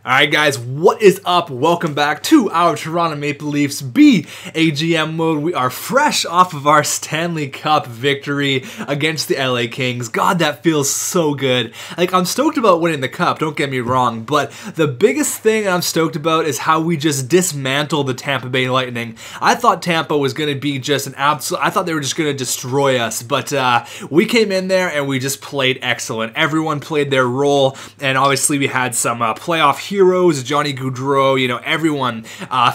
Alright guys, what is up? Welcome back to our Toronto Maple Leafs BAGM mode. We are fresh off of our Stanley Cup victory against the LA Kings. God, that feels so good. Like, I'm stoked about winning the cup, don't get me wrong, but the biggest thing I'm stoked about is how we just dismantled the Tampa Bay Lightning. I thought Tampa was going to be just an absolute, I thought they were just going to destroy us, but we came in there and we just played excellent. Everyone played their role, and obviously we had some playoff heroes, Johnny Gaudreau, you know, everyone,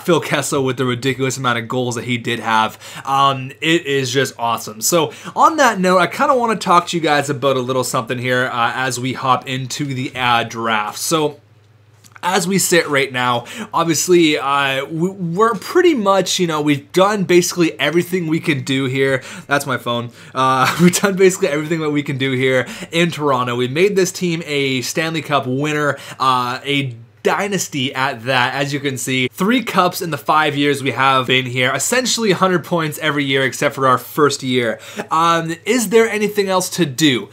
Phil Kessel with the ridiculous amount of goals that he did have. It is just awesome. So on that note, I kind of want to talk to you guys about a little something here as we hop into the draft. So as we sit right now, obviously, we're pretty much, you know, we've done basically everything we can do here. That's my phone. We've done basically everything that we can do here in Toronto. We made this team a Stanley Cup winner, a dynasty at that. As you can see, 3 cups in the 5 years we have been here, essentially 100 points every year except for our first year. Is there anything else to do?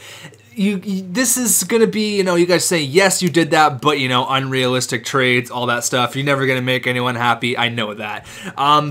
This is gonna be, you know, you guys say yes you did that, but you know, unrealistic trades, all that stuff, you're never gonna make anyone happy. I know that.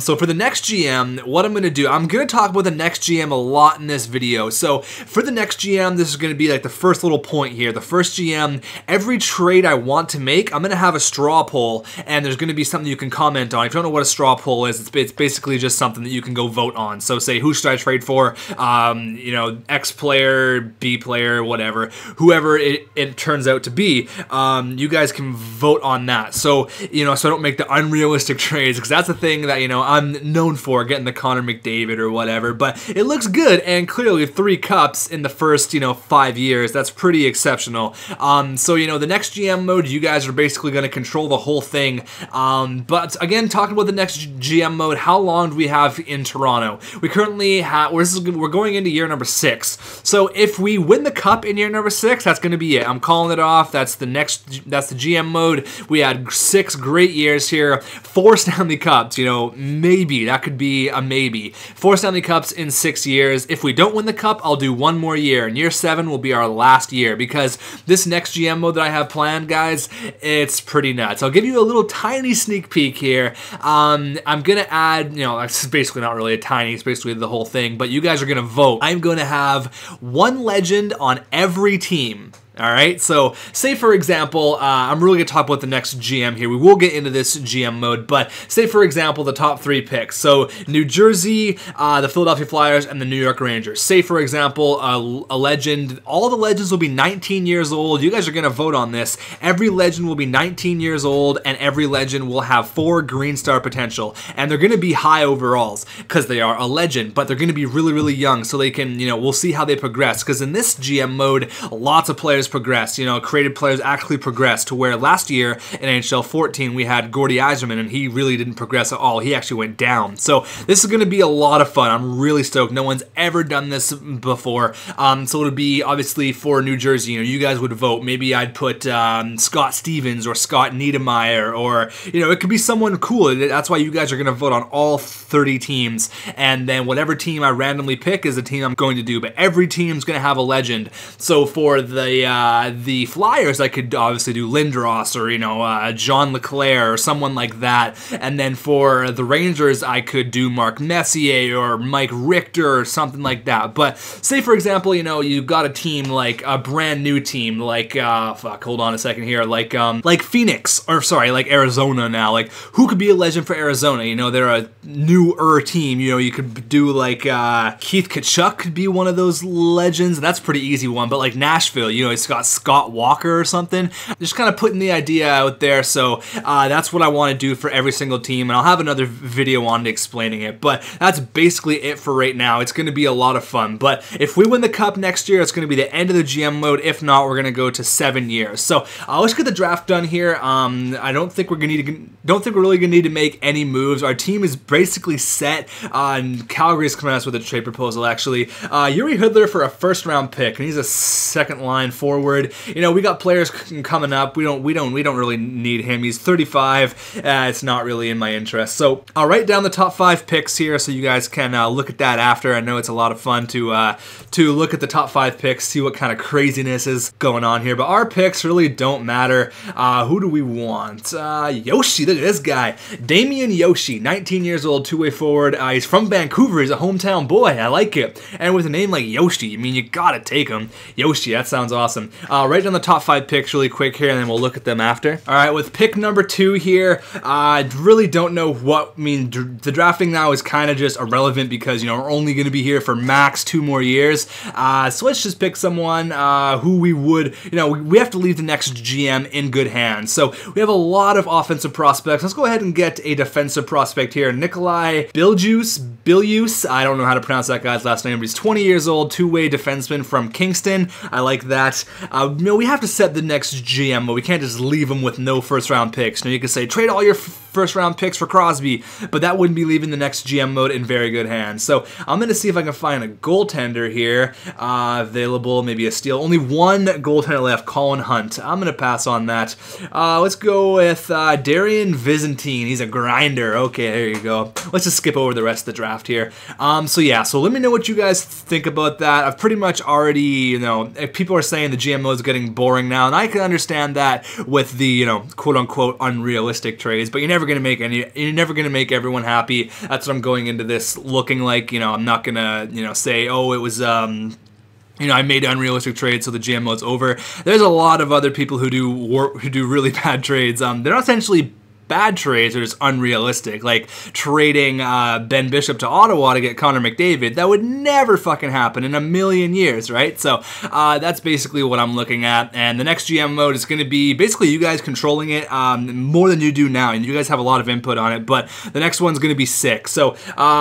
So for the next GM, what I'm gonna do, I'm gonna talk about the next GM a lot in this video. So for the next GM, this is gonna be like the first little point here. The first GM, every trade I want to make, I'm gonna have a straw poll, and there's gonna be something you can comment on. If you don't know what a straw poll is, it's basically just something that you can go vote on. So say, who should I trade for? You know, X player, B player, whatever, whoever it turns out to be, you guys can vote on that. So, you know, so I don't make the unrealistic trades, because that's the thing that, you know, I'm known for, getting the Connor McDavid or whatever, but it looks good, and clearly 3 cups in the first, you know, 5 years, that's pretty exceptional. So, you know, the next GM mode, you guys are basically going to control the whole thing. But again, talking about the next GM mode, how long do we have in Toronto? We currently have, we're going into year number 6. So if we win the cup in year number 6, that's going to be it. I'm calling it off. That's the GM mode. We had 6 great years here. 4 Stanley Cups, you know, maybe. That could be a maybe. 4 Stanley Cups in 6 years. If we don't win the cup, I'll do 1 more year. And year 7 will be our last year, because this next GM mode that I have planned, guys, it's pretty nuts. I'll give you a little tiny sneak peek here. I'm going to add, you know, it's basically not really a tiny, it's basically the whole thing, but you guys are going to vote. I'm going to have 1 legend on every team. Alright, so say for example, I'm really going to talk about the next GM here. We will get into this GM mode, but say for example the top 3 picks. So New Jersey, the Philadelphia Flyers, and the New York Rangers. Say for example, a legend, all the legends will be 19 years old. You guys are going to vote on this. Every legend will be 19 years old, and every legend will have 4 green star potential. And they're going to be high overalls, because they are a legend, but they're going to be really, really young, so they can, you know, we'll see how they progress. Because in this GM mode, lots of players progress, you know, created players actually progress, to where last year in NHL 14 we had Gordy Yzerman, and he really didn't progress at all. He actually went down. So this is going to be a lot of fun. I'm really stoked. No one's ever done this before. So it'll be obviously for New Jersey, you know, you guys would vote. Maybe I'd put Scott Stevens or Scott Niedermayer, or, you know, it could be someone cool. That's why you guys are going to vote on all 30 teams, and then whatever team I randomly pick is the team I'm going to do, but every team's going to have a legend. So for the Flyers, I could obviously do Lindros, or, you know, John LeClair or someone like that. And then for the Rangers, I could do Mark Messier or Mike Richter or something like that. But say for example, you know, you've got a team, like a brand new team, like hold on a second here, like Phoenix, or sorry, like Arizona now. Like, who could be a legend for Arizona? You know, they're a newer team. You know, you could do like Keith Tkachuk could be one of those legends. That's a pretty easy one. But like Nashville, you know, it's got Scott Walker or something. Just kind of putting the idea out there. So that's what I want to do for every single team, and I'll have another video on explaining it. But that's basically it for right now. It's going to be a lot of fun. But if we win the cup next year, it's going to be the end of the GM mode. If not, we're going to go to 7 years. So let's get the draft done here. I don't think we're really going to need to make any moves. Our team is basically set. Calgary's coming at us with a trade proposal. Actually, Yuri Hoodler for a 1st round pick, and he's a 2nd line, 4th forward. You know, we got players coming up. We don't really need him. He's 35. It's not really in my interest. So I'll write down the top 5 picks here so you guys can look at that after. I know it's a lot of fun to look at the top 5 picks, see what kind of craziness is going on here. But our picks really don't matter. Who do we want? Yoshi, look at this guy. Damian Yoshi, 19 years old, two-way forward. He's from Vancouver. He's a hometown boy. I like it. And with a name like Yoshi, I mean, you gotta take him. Yoshi, that sounds awesome. Write down the top 5 picks really quick here, and then we'll look at them after. All right, with pick number 2 here, I really don't know what, I mean, the drafting now is kind of just irrelevant because, you know, we're only going to be here for max 2 more years. So let's just pick someone who we would, you know, we have to leave the next GM in good hands. So we have a lot of offensive prospects. Let's go ahead and get a defensive prospect here. Nikolai Bilyus, I don't know how to pronounce that guy's last name, but he's 20 years old, two-way defenseman from Kingston. I like that. You know, we have to set the next GM, but we can't just leave him with no first-round picks. Now, you could say, trade all your first-round picks for Crosby, but that wouldn't be leaving the next GM mode in very good hands. So I'm going to see if I can find a goaltender here available, maybe a steal. Only one goaltender left, Colin Hunt. I'm going to pass on that. Let's go with Darian Vizantine. He's a grinder. Okay, there you go. Let's just skip over the rest of the draft here. So yeah, so let me know what you guys think about that. I've pretty much already, you know, if people are saying the GM mode is getting boring now, and I can understand that with the, you know, quote-unquote unrealistic trades, but you're never going to make everyone happy. That's what I'm going into this looking like. You know, I'm not going to, you know, say, oh, it was, you know, I made unrealistic trades, so the GM mode's over. There's a lot of other people who do really bad trades. They're not essentially bad trades are just unrealistic, like trading Ben Bishop to Ottawa to get Connor McDavid. That would never fucking happen in a million years, right? So that's basically what I'm looking at, and the next GM mode is going to be basically you guys controlling it more than you do now, and you guys have a lot of input on it, but the next one's going to be sick. So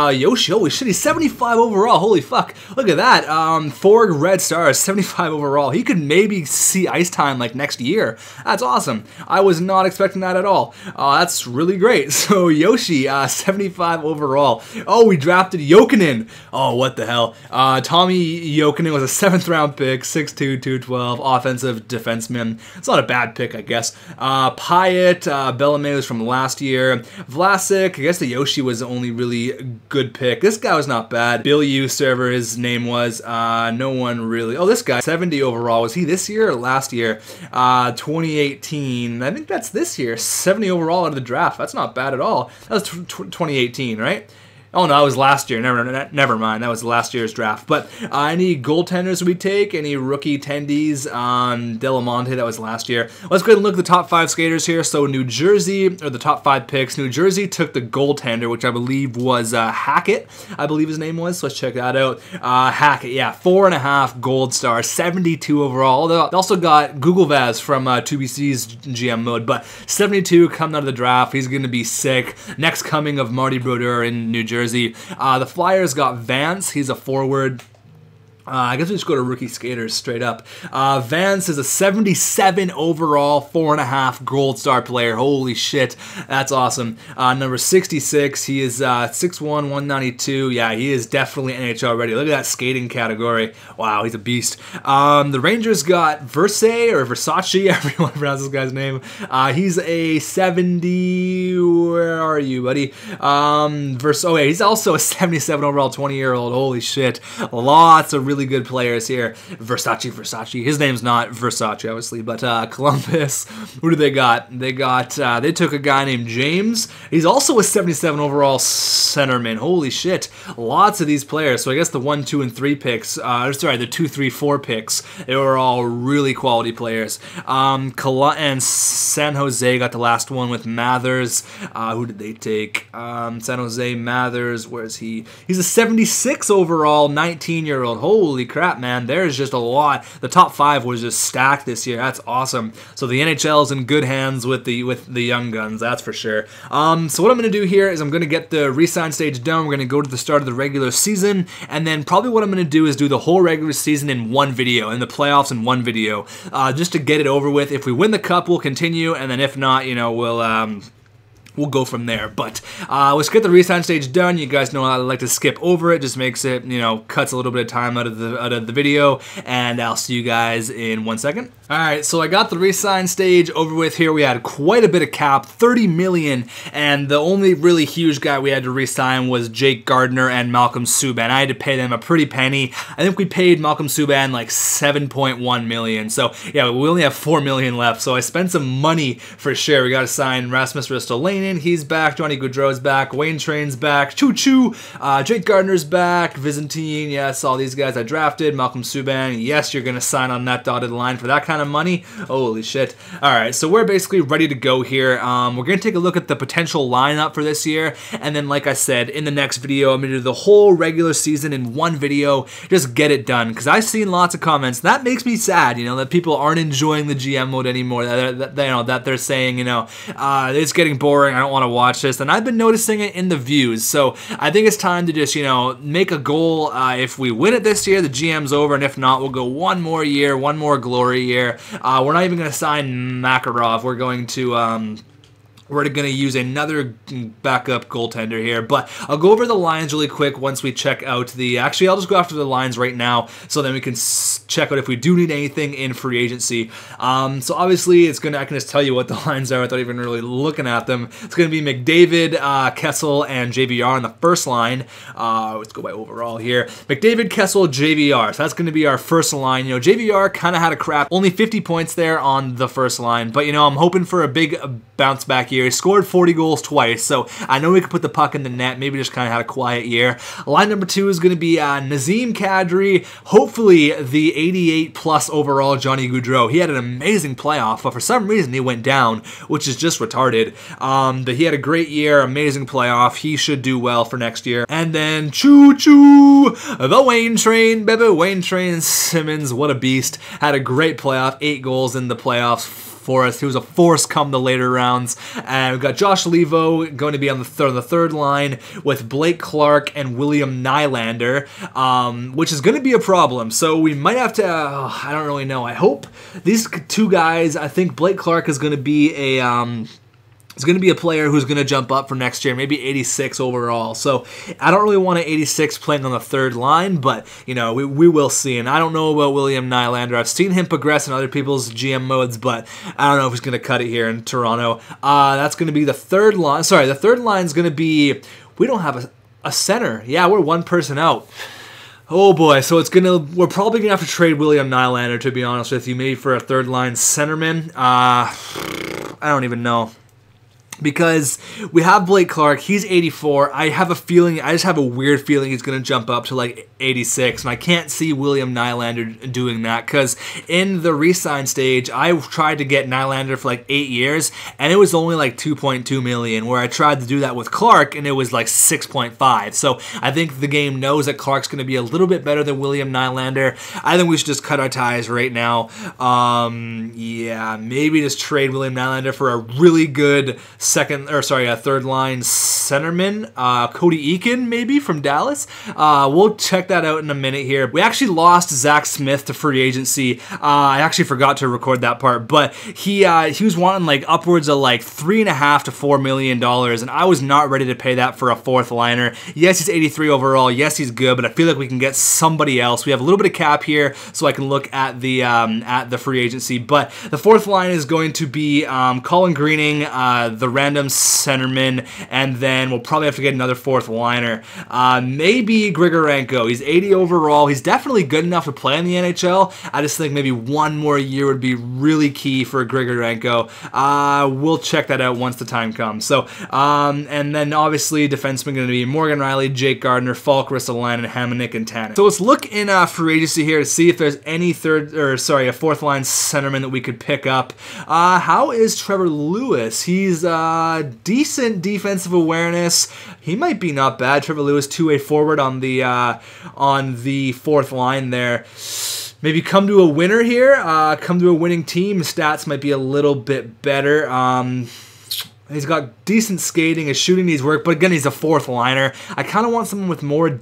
Yoshi, holy shit, he's 75 overall, holy fuck, look at that. 4 red stars, 75 overall. He could maybe see ice time like next year. That's awesome. I was not expecting that at all. That's really great. So Yoshi, 75 overall. Oh, we drafted Jokinen. Oh, what the hell. Tommy Jokinen was a 7th round pick, 6'2", 212, offensive defenseman. It's not a bad pick, I guess. Pyatt, Bellamé was from last year. Vlasic, I guess the Yoshi was the only really good pick. This guy was not bad. Bill Userver, his name was. No one really. Oh, this guy, 70 overall. Was he this year or last year? 2018. I think that's this year. 70 overall out of the draft. That's not bad at all. That was 2018, right? Oh no, that was last year. Never mind. That was last year's draft. But any goaltenders we take? Any rookie tendies? Delamonte, that was last year. Let's go ahead and look at the top 5 skaters here. So New Jersey, or the top 5 picks. New Jersey took the goaltender, which I believe was Hackett. I believe his name was. So let's check that out. Hackett, yeah, 4.5 gold stars, 72 overall. They also got Google Vaz from 2BC's GM mode, but 72 coming out of the draft. He's going to be sick. Next coming of Marty Brodeur in New Jersey. The Flyers got Vance. He's a forward. I guess we just go to rookie skaters straight up. Vance is a 77 overall, 4.5 gold star player. Holy shit, that's awesome. Number 66, he is 6'1", 192. Yeah, he is definitely NHL ready. Look at that skating category. Wow, he's a beast. The Rangers got Versace, everyone pronounces this guy's name. He's a 70, where are you, buddy? Oh yeah, he's also a 77 overall, 20-year-old. Holy shit, lots of really good players here. Versace. His name's not Versace, obviously, but Columbus. Who do they got? They took a guy named James. He's also a 77 overall centerman. Holy shit. Lots of these players. So I guess the 1, 2, and 3 picks, the 2, 3, 4 picks, they were all really quality players. And San Jose got the last one with Mathers. Who did they take? San Jose, Mathers, where's he? He's a 76 overall, 19-year-old. Holy crap, man. There's just a lot. The top 5 was just stacked this year. That's awesome. So the NHL is in good hands with the young guns, that's for sure. So what I'm going to do here is I'm going to get the re-sign stage done. We're going to go to the start of the regular season, and then probably what I'm going to do is do the whole regular season in one video, and the playoffs in one video, just to get it over with. If we win the cup, we'll continue, and then if not, you know, we'll we'll go from there. But let's get the resign stage done. You guys know I like to skip over it. Just makes it, you know, cuts a little bit of time out of the video. And I'll see you guys in 1 second. All right, so I got the resign stage over with here. We had quite a bit of cap, 30 million, and the only really huge guy we had to resign was Jake Gardiner and Malcolm Subban. I had to pay them a pretty penny. I think we paid Malcolm Subban like 7.1 million. So yeah, we only have 4 million left. So I spent some money for sure. We got to sign Rasmus Ristolainen. He's back. Johnny Gaudreau's back. Wayne Train's back. Choo Choo. Jake Gardiner's back. Byzantine. Yes, all these guys I drafted. Malcolm Subban. Yes, you're gonna sign on that dotted line for that kind of money. Holy shit. Alright, so we're basically ready to go here. We're going to take a look at the potential lineup for this year, and then like I said, in the next video, I'm going to do the whole regular season in one video, just get it done, because I've seen lots of comments. That makes me sad, you know, that people aren't enjoying the GM mode anymore, that you know, that they're saying, you know, it's getting boring, I don't want to watch this, and I've been noticing it in the views, so I think it's time to just, you know, make a goal. If we win it this year, the GM's over, and if not, we'll go one more year, one more glory year. We're not even going to sign Makarov. We're going to use another backup goaltender here, but I'll go over the lines really quick once we check out the... Actually, I'll just go after the lines right now, so then we can check out if we do need anything in free agency. So obviously, I can just tell you what the lines are without even really looking at them. It's going to be McDavid, Kessel, and JVR on the first line. Let's go by overall here. McDavid, Kessel, JVR. So that's going to be our first line. You know, JVR kind of had a crap. Only 50 points there on the first line, but you know, I'm hoping for a big bounce back year. He scored 40 goals twice, so I know we could put the puck in the net. Maybe just kind of had a quiet year. Line number 2 is going to be Nazem Kadri. Hopefully, the 88 plus overall Johnny Gaudreau. He had an amazing playoff, but for some reason he went down, which is just retarded. But he had a great year, amazing playoff. He should do well for next year. And then choo choo, the Wayne Train, baby. Wayne Train Simmons, what a beast. Had a great playoff, 8 goals in the playoffs for us. He was a force come the later rounds. And we've got Josh Levo going to be on the third line with Blake Clark and William Nylander, which is going to be a problem. So we might have to, I don't really know. I hope these two guys, I think Blake Clark is going to be a player who's going to jump up for next year, maybe 86 overall. So I don't really want an 86 playing on the third line, but you know, we will see. And I don't know about William Nylander. I've seen him progress in other people's GM modes, but I don't know if he's going to cut it here in Toronto. That's going to be the third line. Sorry, the third line is going to be, we don't have a center. Yeah, we're one person out. Oh boy, so we're probably gonna have to trade William Nylander, to be honest with you, maybe for a third line centerman. I don't even know. Because we have Blake Clark, he's 84. I just have a weird feeling he's going to jump up to like 86, and I can't see William Nylander doing that, because in the re-sign stage, I tried to get Nylander for like 8 years, and it was only like 2.2 million, where I tried to do that with Clark, and it was like 6.5. So I think the game knows that Clark's going to be a little bit better than William Nylander. I think we should just cut our ties right now. Yeah, maybe just trade William Nylander for a really good third line centerman, Cody Eakin maybe from Dallas. We'll check that out in a minute here. We actually lost Zach Smith to free agency. I actually forgot to record that part, but he was wanting like upwards of like $3.5 to $4 million, and I was not ready to pay that for a fourth liner. Yes, he's 83 overall. Yes, he's good, but I feel like we can get somebody else. We have a little bit of cap here, so I can look at the free agency. But the fourth line is going to be Colin Greening, the random centerman, and then we'll probably have to get another fourth liner. Maybe Grigorenko. He's 80 overall. He's definitely good enough to play in the NHL. I just think maybe one more year would be really key for Grigorenko. We'll check that out once the time comes. So, and then obviously defensemen going to be Morgan Riley, Jake Gardiner, Falk, Ristolainen, Hamonic, and Tannen. So let's look in free agency here to see if there's any a fourth line centerman that we could pick up. How is Trevor Lewis? He's decent defensive awareness. He might be not bad. Trevor Lewis, two-way forward on the fourth line there. Maybe come to a winner here. Come to a winning team. His stats might be a little bit better. He's got decent skating. His shooting needs work, but again, he's a fourth liner. I kind of want someone with more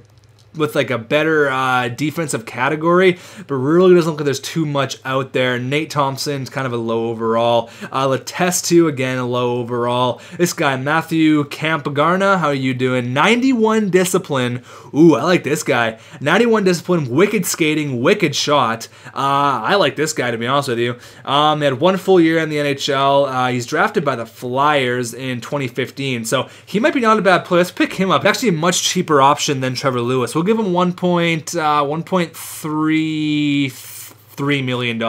with like a better defensive category, but really doesn't look like there's too much out there. Nate Thompson's kind of a low overall. Letestu, again, a low overall. This guy, Matthew Campagarna, how are you doing? 91 discipline. Ooh, I like this guy. 91 discipline, wicked skating, wicked shot. I like this guy, to be honest with you. He had 1 full year in the NHL. He's drafted by the Flyers in 2015, so he might be not a bad player. Let's pick him up. Actually, a much cheaper option than Trevor Lewis. We'll give him $1.33 million.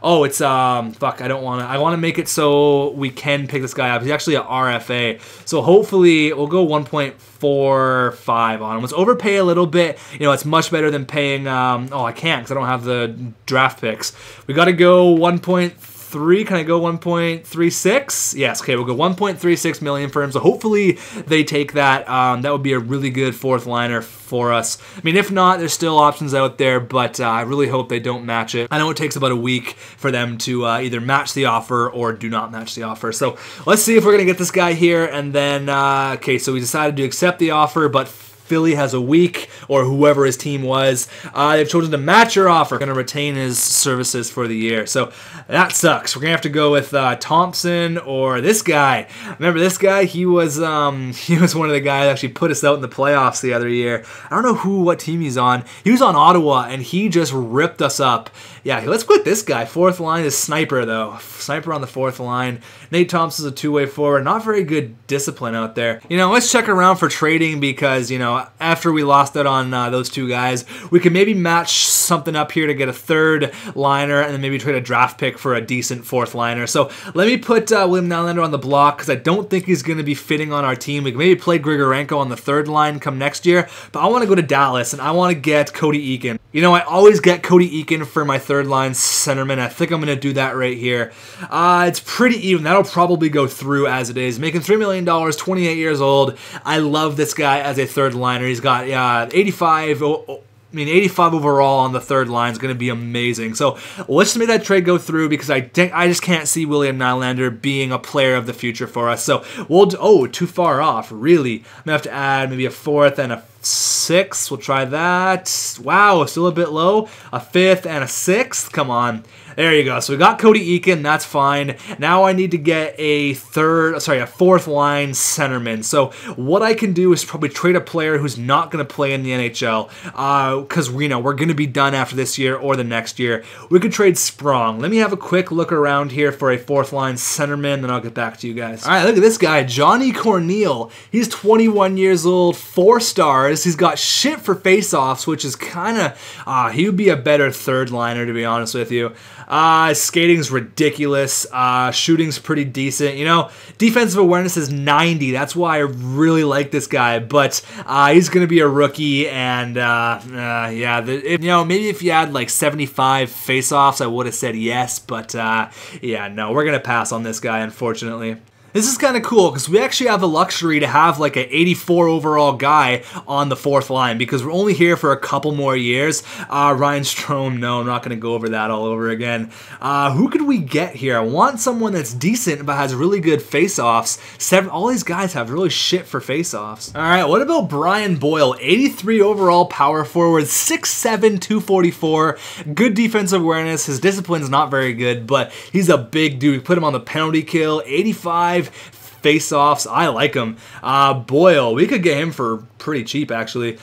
Oh, it's, fuck, I want to make it so we can pick this guy up. He's actually a RFA. So hopefully we'll go 1.45 on him. Let's overpay a little bit. You know, it's much better than paying, oh, I can't because I don't have the draft picks. We got to go 1.3. Can I go 1.36? Yes, okay, we'll go 1.36 million for him. So hopefully they take that. That would be a really good fourth liner for us. I mean, if not, there's still options out there, but I really hope they don't match it. I know it takes about a week for them to either match the offer or do not match the offer. So let's see if we're going to get this guy here. And then, okay, so we decided to accept the offer, but Philly has a week, or whoever his team was. They've chosen to match your offer. Going to retain his services for the year. So that sucks. We're going to have to go with Thompson or this guy. Remember this guy? He was one of the guys that actually put us out in the playoffs the other year. I don't know what team he's on. He was on Ottawa, and he just ripped us up. Yeah, let's quit this guy. Fourth line is Sniper, though. Sniper on the fourth line. Nate Thompson's a two-way forward. Not very good discipline out there. You know, let's check around for trading because, you know, after we lost out on those two guys, we could maybe match something up here to get a third liner and then maybe trade a draft pick for a decent fourth liner. So let me put William Nylander on the block because I don't think he's going to be fitting on our team. We can maybe play Grigorenko on the third line come next year, but I want to go to Dallas and I want to get Cody Eakin. You know, I always get Cody Eakin for my third line centerman. I think I'm going to do that right here. It's pretty even. That'll probably go through as it is. Making $3 million, 28 years old. I love this guy as a third liner. He's got 85 overall on the third line is going to be amazing. So let's make that trade go through because I just can't see William Nylander being a player of the future for us. So we'll too far off, really. I'm going to have to add maybe a fourth and a sixth. We'll try that. Wow, still a bit low. A fifth and a sixth. Come on. There you go. So we got Cody Eakin. That's fine. Now I need to get a fourth line centerman. So what I can do is probably trade a player who's not going to play in the NHL because we're going to be done after this year or the next year. We could trade Sprong. Let me have a quick look around here for a fourth line centerman, then I'll get back to you guys. All right, look at this guy, Johnny Corneal. He's 21 years old, 4 stars. He's got shit for faceoffs, which is kind of, he would be a better third liner, to be honest with you. Skating's ridiculous. Shooting's pretty decent. You know, defensive awareness is 90. That's why I really like this guy. But he's going to be a rookie, and yeah, maybe if you had like 75 faceoffs, I would have said yes. But yeah, no, we're going to pass on this guy, unfortunately. This is kind of cool because we actually have the luxury to have like an 84 overall guy on the fourth line because we're only here for a couple more years. Ryan Strome, no, I'm not going to go over that all over again. Who could we get here? I want someone that's decent but has really good face-offs. All these guys have really shit for face-offs. All right, what about Brian Boyle? 83 overall power forward, 6'7", 244. Good defensive awareness. His discipline's not very good, but he's a big dude. We put him on the penalty kill, 85 face-offs. I like him. Boyle, we could get him for pretty cheap, actually.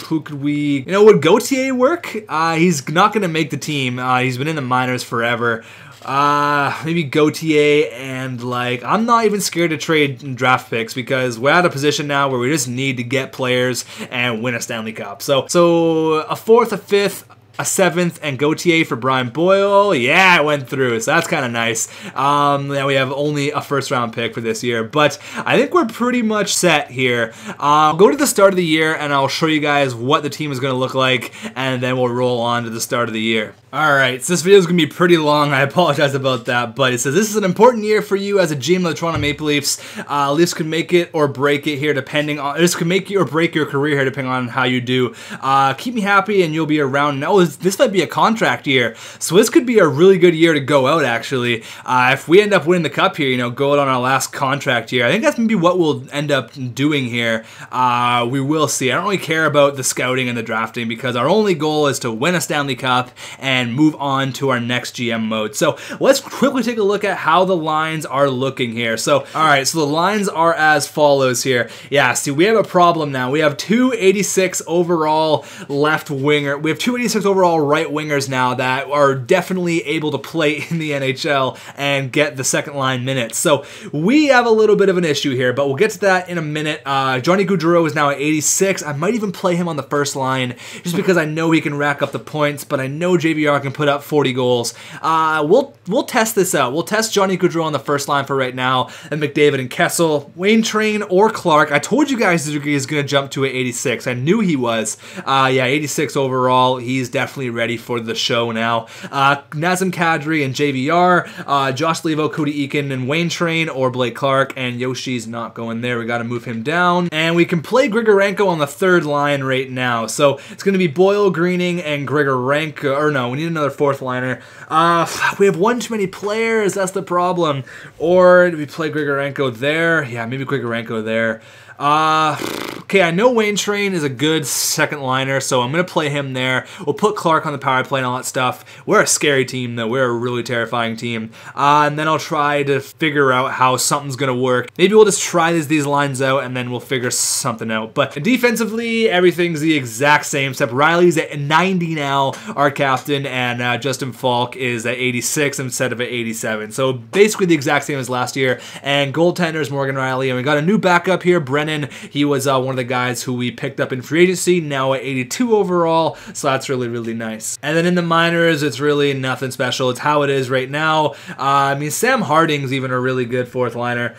Who could we... would Gauthier work? He's not going to make the team. He's been in the minors forever. Maybe Gauthier, and like, I'm not even scared to trade draft picks because we're at a position now where we just need to get players and win a Stanley Cup. So a fourth, a fifth, a seventh, and Gauthier for Brian Boyle. Yeah, it went through, so that's kind of nice. Now we have only a first-round pick for this year, but I think we're pretty much set here. I'll go to the start of the year, and I'll show you guys what the team is going to look like, and then we'll roll on to the start of the year. Alright, so this video is going to be pretty long. I apologize about that, but it says this is an important year for you as a GM of the Toronto Maple Leafs. Leafs can make it or break it here depending on... This can make you or break your career here depending on how you do. Keep me happy and you'll be around. Oh, this might be a contract year. So this could be a really good year to go out, actually. If we end up winning the cup here, you know, go out on our last contract year, I think that's maybe what we'll end up doing here. We will see. I don't really care about the scouting and the drafting because our only goal is to win a Stanley Cup and move on to our next GM mode. So let's quickly take a look at how the lines are looking here. So, all right, so the lines are as follows here. Yeah, see, we have a problem now. We have 286 overall left winger. We have 286 overall right wingers now that are definitely able to play in the NHL and get the second line minutes. So we have a little bit of an issue here, but we'll get to that in a minute. Johnny Gaudreau is now at 86. I might even play him on the first line just because I know he can rack up the points, but I know JVR can put up 40 goals. We'll test this out. We'll test Johnny Gaudreau on the first line for right now, and McDavid and Kessel, Wayne Train or Clark. I told you guys that he's going to jump to an 86. I knew he was. Yeah, 86 overall. He's definitely ready for the show now. Nazem Kadri and JVR, Josh Levo, Cody Eakin, and Wayne Train or Blake Clark, and Yoshi's not going there. We got to move him down. And we can play Grigorenko on the third line right now. So it's going to be Boyle, Greening, and Grigorenko. Or no, we need another fourth liner. We have one too many players. That's the problem. Or do we play Grigorenko there? Yeah, maybe Grigorenko there. Okay, I know Wayne Train is a good second liner, so I'm going to play him there. We'll put Clark on the power play and all that stuff. We're a scary team, though. We're a really terrifying team. And then I'll try to figure out how something's going to work. Maybe we'll just try these lines out, and then we'll figure something out. But defensively, everything's the exact same, except Riley's at 90 now, our captain, and Justin Falk is at 86 instead of at 87. So basically the exact same as last year. And goaltender is Morgan Riley, and we got a new backup here, Brennan. He was one of the guys who we picked up in free agency, now at 82 overall, so that's really, really nice. And then in the minors, it's really nothing special. It's how it is right now. I mean, Sam Harding's even a really good fourth liner.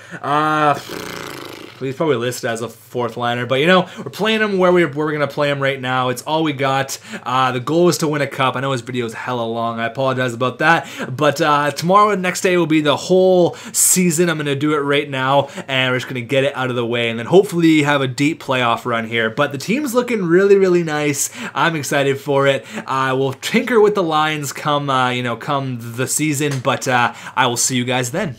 He's probably listed as a fourth liner, but you know, we're playing him where we're going to play him right now. It's all we got. The goal is to win a cup. I know his video is hella long. I apologize about that, but tomorrow, next day will be the whole season. I'm going to do it right now, and we're just going to get it out of the way, and then hopefully have a deep playoff run here. But the team's looking really, really nice. I'm excited for it. We'll tinker with the lines come, come the season, but I will see you guys then.